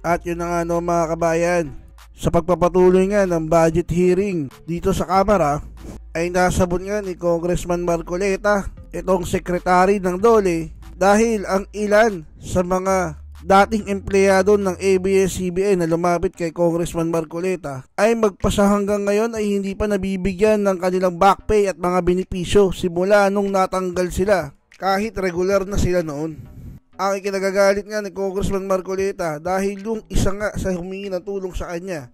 At yun na nga no mga kabayan, sa pagpapatuloy nga ng budget hearing dito sa Kamara, ay nasabot nga ni Congressman Marcoleta itong sekretary ng DOLE dahil ang ilan sa mga dating empleyado ng ABS-CBN na lumapit kay Congressman Marcoleta ay magpasa hanggang ngayon ay hindi pa nabibigyan ng kanilang back pay at mga benepisyo simula nung natanggal sila kahit regular na sila noon. Ang ikinagagalit nga ni Congressman Marcoleta dahil yung isa nga sa humingi ng tulong sa kanya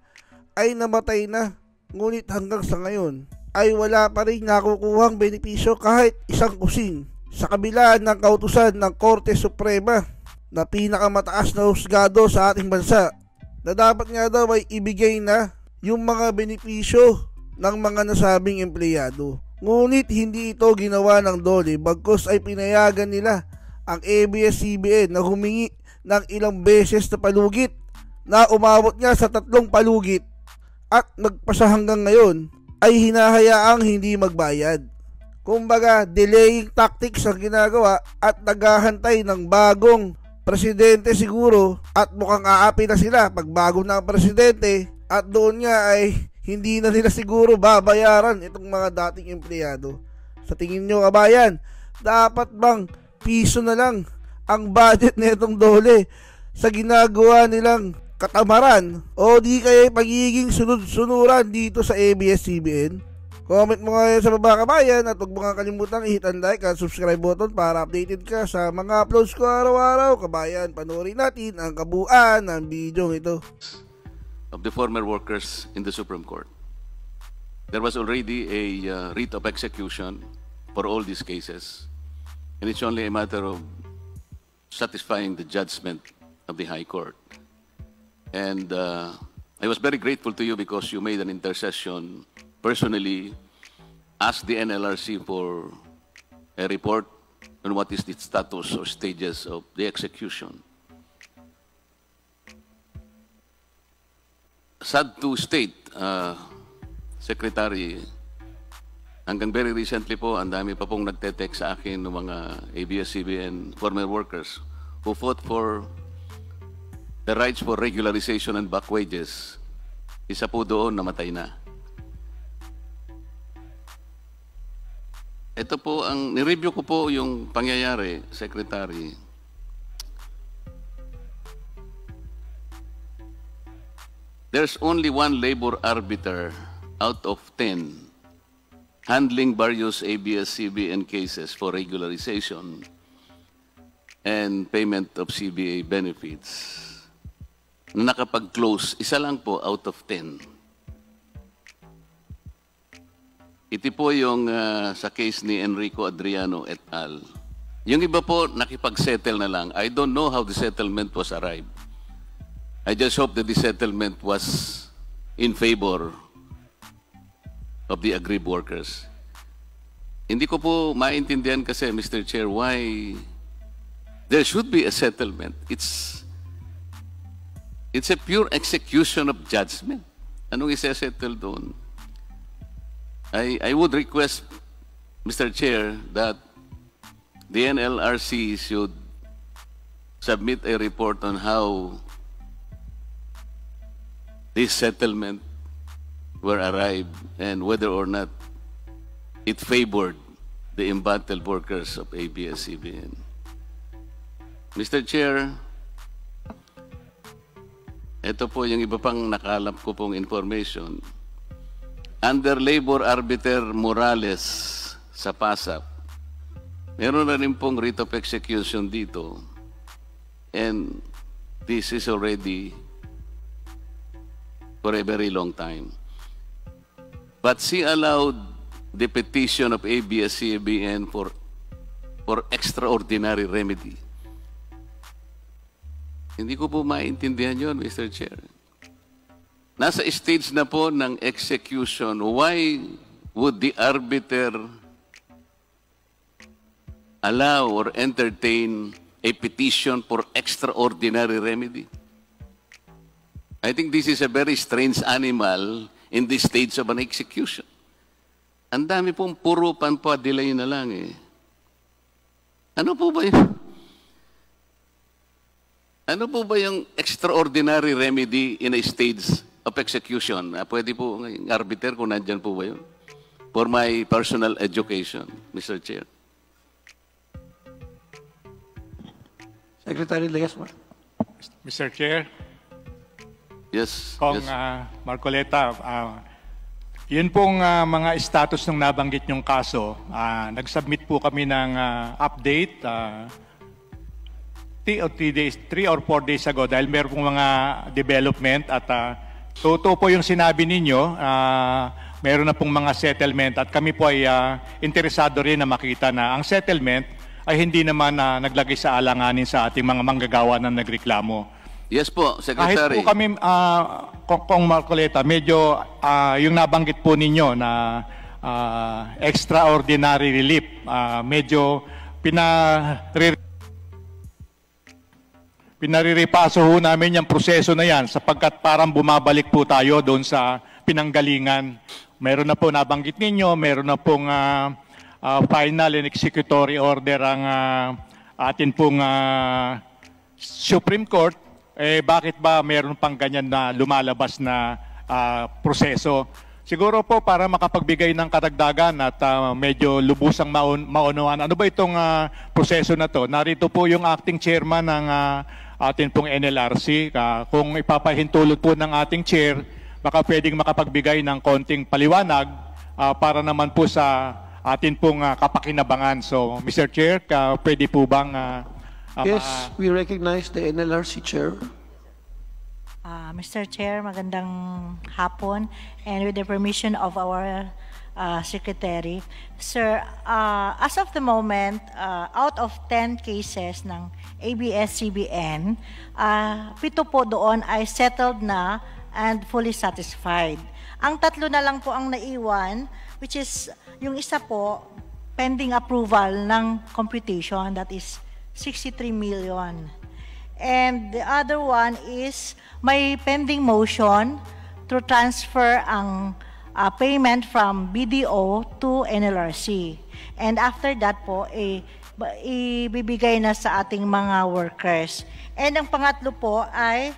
ay namatay na, ngunit hanggang sa ngayon ay wala pa rin nakukuhang benepisyo kahit isang kusing sa kabila ng kautusan ng Korte Suprema na pinakamataas na husgado sa ating bansa na dapat nga daw ay ibigay na yung mga benepisyo ng mga nasabing empleyado. Ngunit hindi ito ginawa ng DOLE bagkus ay pinayagan nila ang ABS-CBN na humingi ng ilang beses na palugit na umabot nga sa 3 palugit at nagpasa hanggang ngayon ay hinahayaang hindi magbayad. Kumbaga, delaying tactics ang ginagawa at naghahantay ng bagong presidente siguro at mukhang aapi na sila pag bago na ang presidente at doon nga ay hindi na nila siguro babayaran itong mga dating empleyado. Sa tingin nyo kabayan, dapat bang piso na lang ang budget nitong DOLE sa ginagawa nilang katamaran o di kaya pagiging sunod-sunuran dito sa ABS-CBN? Comment mo ngayon sa baba kabayan at huwag mo nga kalimutan i-hit ang like at subscribe button para updated ka sa mga uploads ko araw-araw. Kabayan, panoorin natin ang kabuuan ng video ito. Of the former workers in the Supreme Court. There was already a writ of execution for all these cases. And it's only a matter of satisfying the judgment of the High Court. And I was very grateful to you because you made an intercession personally, asked the NLRC for a report on what is the status or stages of the execution. Sad to state, Secretary, hanggang very recently po, ang dami pa pong nagte-text sa akin ng mga ABS-CBN former workers who fought for the rights for regularization and back wages. Isa po doon, namatay na. Ito po, nireview ko po yung pangyayari, Secretary. There's only one labor arbiter out of 10 handling various ABS-CBN cases for regularization and payment of CBA benefits. Nakapag-close, isa lang po out of 10. Ito po yung sa case ni Enrico Adriano et al. Yung iba po, nakipag-settle na lang. I don't know how the settlement was arrived. I just hope that the settlement was in favor of the aggrieved workers. Hindi ko po maintindihan kasi, Mr. Chair, why there should be a settlement. It's a pure execution of judgment. Anong isa-settle doon? I would request, Mr. Chair, that the NLRC should submit a report on how this settlement were arrived and whether or not it favored the embattled workers of ABS-CBN. Mr. Chair, ito po yung iba pang nakalap ko pong information. Under Labor Arbiter Morales sa PASAP, meron na rin pong writ of execution dito. And this is already for a very long time. But she allowed the petition of ABS-CBN for extraordinary remedy. Hindi ko po maintindihan yun, Mr. Chair. Nasa stage na po ng execution, why would the arbiter allow or entertain a petition for extraordinary remedy? I think this is a very strange animal in this stage of an execution. Ang dami pong puro delay na lang eh. Ano po ba yun? Ano po ba yung extraordinary remedy in a stage of execution? Pwede po ng arbiter kung nandyan po ba yun? For my personal education, Mr. Chair. Secretary Legasma. Mr. Chair, Yes. Kong yes. Marcoleta, yun pong mga status ng nabanggit yung kaso, nag-submit po kami ng update 3 or 4 days ago dahil meron pong mga development at totoo po yung sinabi ninyo, meron na pong mga settlement at kami po ay interesado rin na makita na ang settlement ay hindi naman naglagay sa alanganin sa ating mga manggagawa na nagreklamo. Yes po, Kahit Secretary. po kami, Kong Marcoleta, medyo yung nabanggit po ninyo na extraordinary relief, medyo pinariripaso ho namin yung proseso na yan sapagkat parang bumabalik po tayo doon sa pinanggalingan. Meron na po nabanggit ninyo, meron na pong final and executory order ang atin pong Supreme Court. Bakit ba meron pang ganyan na lumalabas na proseso? Siguro po para makapagbigay ng karagdagan at medyo lubusang maunawaan. Ano ba itong proseso na to? Narito po yung acting chairman ng atin pong NLRC. Kung ipapahintulot po ng ating chair, baka pwedeng makapagbigay ng konting paliwanag para naman po sa atin pong kapakinabangan. So, Mr. Chair, pwede po bang... Yes, we recognize the NLRC Chair. Mr. Chair, magandang hapon. And with the permission of our Secretary, Sir, as of the moment, out of 10 cases ng ABS-CBN, 7 po doon ay settled na and fully satisfied. Ang 3 na lang po ang naiwan, which is yung isa po, pending approval ng computation, that is 63 million. And the other one is may pending motion to transfer ang payment from BDO to NLRC. And after that po, ibibigay na sa ating mga workers. And ang pangatlo po ay...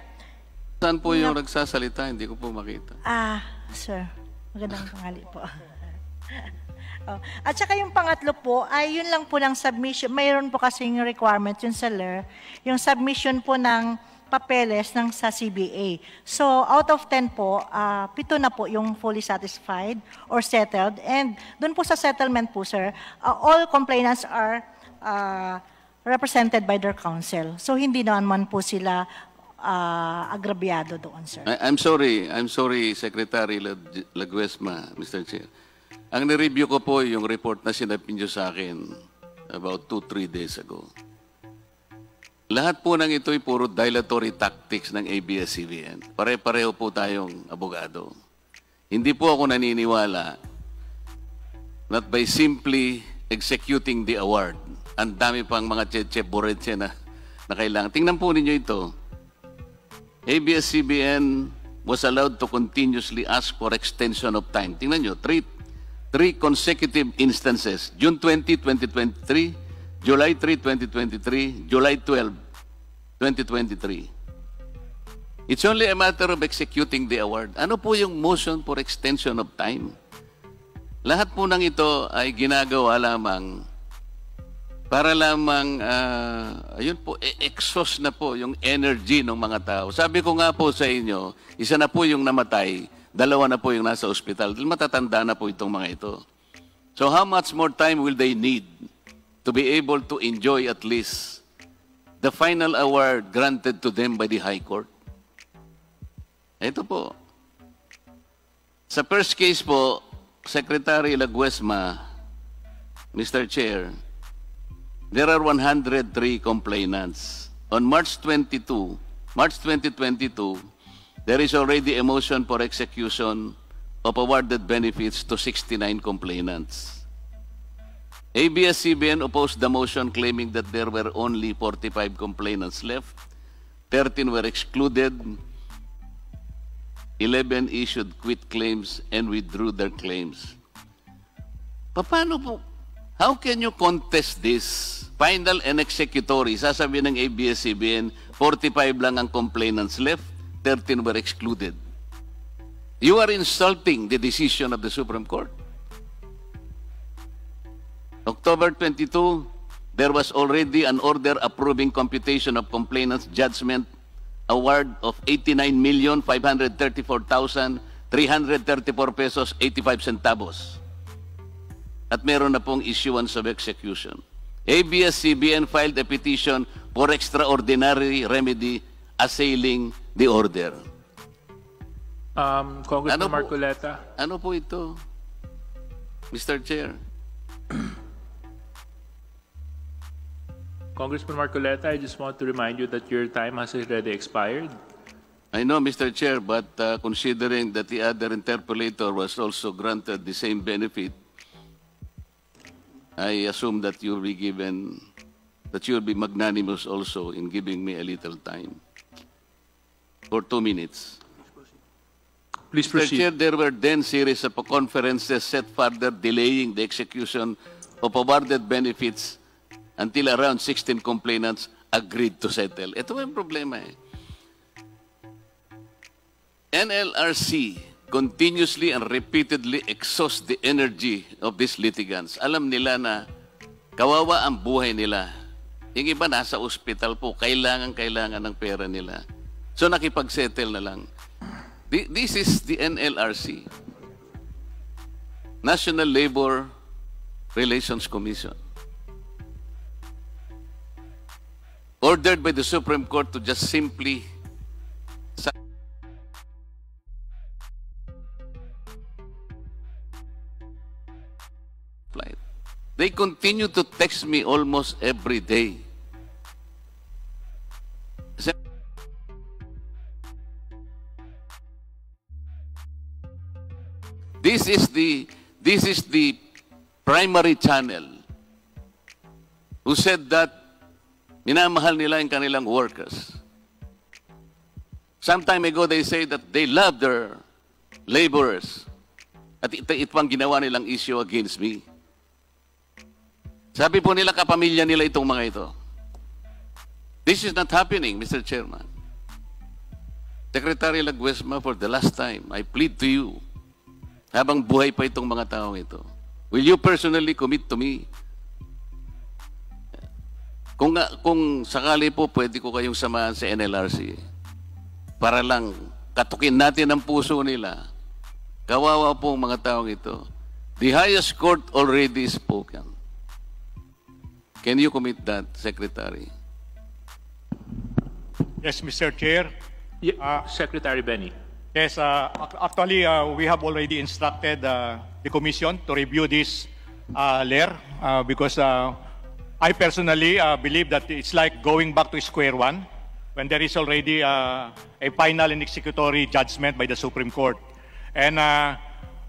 Saan po yung nagsasalita? Hindi ko po makita. Sir, magandang tanghali po. At saka yung pangatlo po ay yun lang po ng submission. Mayroon po kasing requirement yun sa LER, yung submission po ng papeles ng sa CBA. So out of 10 po, 7 na po yung fully satisfied or settled. And doon po sa settlement po, sir, all complainants are represented by their counsel. So hindi naman po sila agrabyado doon, sir. I'm sorry, Secretary Laguesma, Mr. Chair. Ang nireview ko po yung report na sinapin niyo sa akin about 2-3 days ago. Lahat po ng ito ay puro dilatory tactics ng ABS-CBN. Pare-pareho po tayong abogado. Hindi po ako naniniwala not by simply executing the award. Ang dami pang mga cheche-boretche na kailangan. Tingnan po ninyo ito. ABS-CBN was allowed to continuously ask for extension of time. Tingnan nyo, three consecutive instances. June 20, 2023, July 3, 2023, July 12, 2023. It's only a matter of executing the award. Ano po yung motion for extension of time? Lahat po ng ito ay ginagawa lamang para lamang, ayun po, exhaust na po yung energy ng mga tao. Sabi ko nga po sa inyo, isa na po yung namatay, 2 na po yung nasa ospital. Matatanda na po itong mga ito. So how much more time will they need to be able to enjoy at least the final award granted to them by the High Court? Ito po. Sa first case po, Secretary Laguesma, Mr. Chair, there are 103 complainants. On March 2022, there is already a motion for execution of awarded benefits to 69 complainants. ABS-CBN opposed the motion claiming that there were only 45 complainants left, 13 were excluded, 11 issued quit claims and withdrew their claims. Paano po? How can you contest this? Final and executory, sasabihin ng ABS-CBN, 45 lang ang complainants left, 13 were excluded. You are insulting the decision of the Supreme Court. October 22, there was already an order approving computation of complainants' judgment award of 89,534,334 pesos 85 centavos. At meron na pong issuance of execution. ABS-CBN filed a petition for extraordinary remedy assailing the order. Congressman Marcoleta. Ano po ito, Mr. Chair? Congressman Marcoleta, I just want to remind you that your time has already expired. I know, Mr. Chair, but considering that the other interpolator was also granted the same benefit, I assume that you'll be given, that you'll be magnanimous also in giving me a little time. For 2 minutes. Please Mr. proceed. Chair, there were then series of conferences set further delaying the execution of awarded benefits until around 16 complainants agreed to settle. Ito yung problema eh. NLRC continuously and repeatedly exhausts the energy of these litigants. Alam nila na kawawa ang buhay nila. Yung iba nasa ospital po, kailangan ng pera nila. So nakipag-settle na lang. This is the NLRC, National Labor Relations Commission, ordered by the Supreme Court to just simply apply. They continue to text me almost every day. This is the primary channel who said that minamahal nila yung kanilang workers. Some time ago, they say that they love their laborers. At ito pang ginawa nilang issue against me. Sabi po nila, kapamilya nila itong mga ito. This is not happening, Mr. Chairman. Secretary Laguesma, for the last time, I plead to you, habang buhay pa itong mga taong ito, will you personally commit to me? Kung sakali po, pwede ko kayong samahan sa NLRC para lang katukin natin ang puso nila. Kawawa po ang mga taong ito. The highest court already spoken. Can you commit that, Secretary? Yes, Mr. Chair. Secretary Benny. Yes, actually, we have already instructed the Commission to review this layer because I personally believe that it's like going back to square one when there is already a final and executory judgment by the Supreme Court. And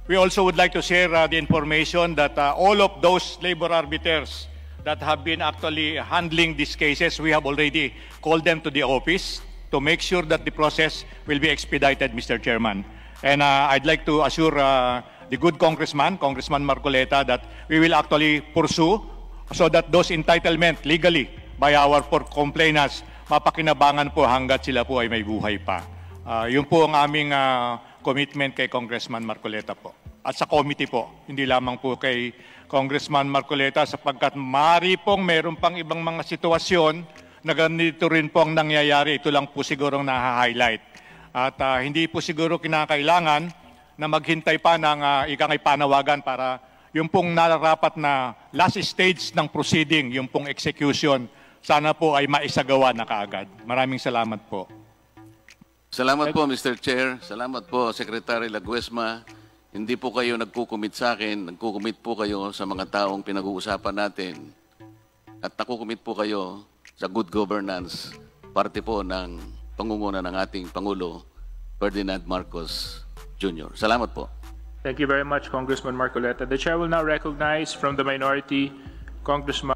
we also would like to share the information that all of those labor arbiters that have been actually handling these cases, we have already called them to the office to make sure that the process will be expedited, Mr. Chairman. And I'd like to assure the good Congressman Marcoleta, that we will actually pursue so that those entitlement legally by our four complainants, mapakinabangan po hanggat sila po ay may buhay pa. Yun po ang aming commitment kay Congressman Marcoleta po. At sa committee po, hindi lamang po kay Congressman Marcoleta, sapagkat maaari pong meron pang ibang mga sitwasyon na ganito rin po ang nangyayari. Ito lang po siguro ang naha-highlight. At hindi po siguro kinakailangan na maghintay pa ng ikangay panawagan para yung pong nararapat na last stage ng proceeding, yung pong execution, sana po ay maisagawa na kaagad. Maraming salamat po. Salamat po, Mr. Chair. Salamat po, Secretary Laguesma. Hindi po kayo nagkukumit sa akin. Nagkukumit po kayo sa mga taong pinag-uusapan natin. At nakukumit po kayo sa good governance, parte po ng pangunguna ng ating Pangulo, Ferdinand Marcos Jr. Salamat po. Thank you very much, Congressman Marcoleta. The Chair will now recognize from the minority, Congressman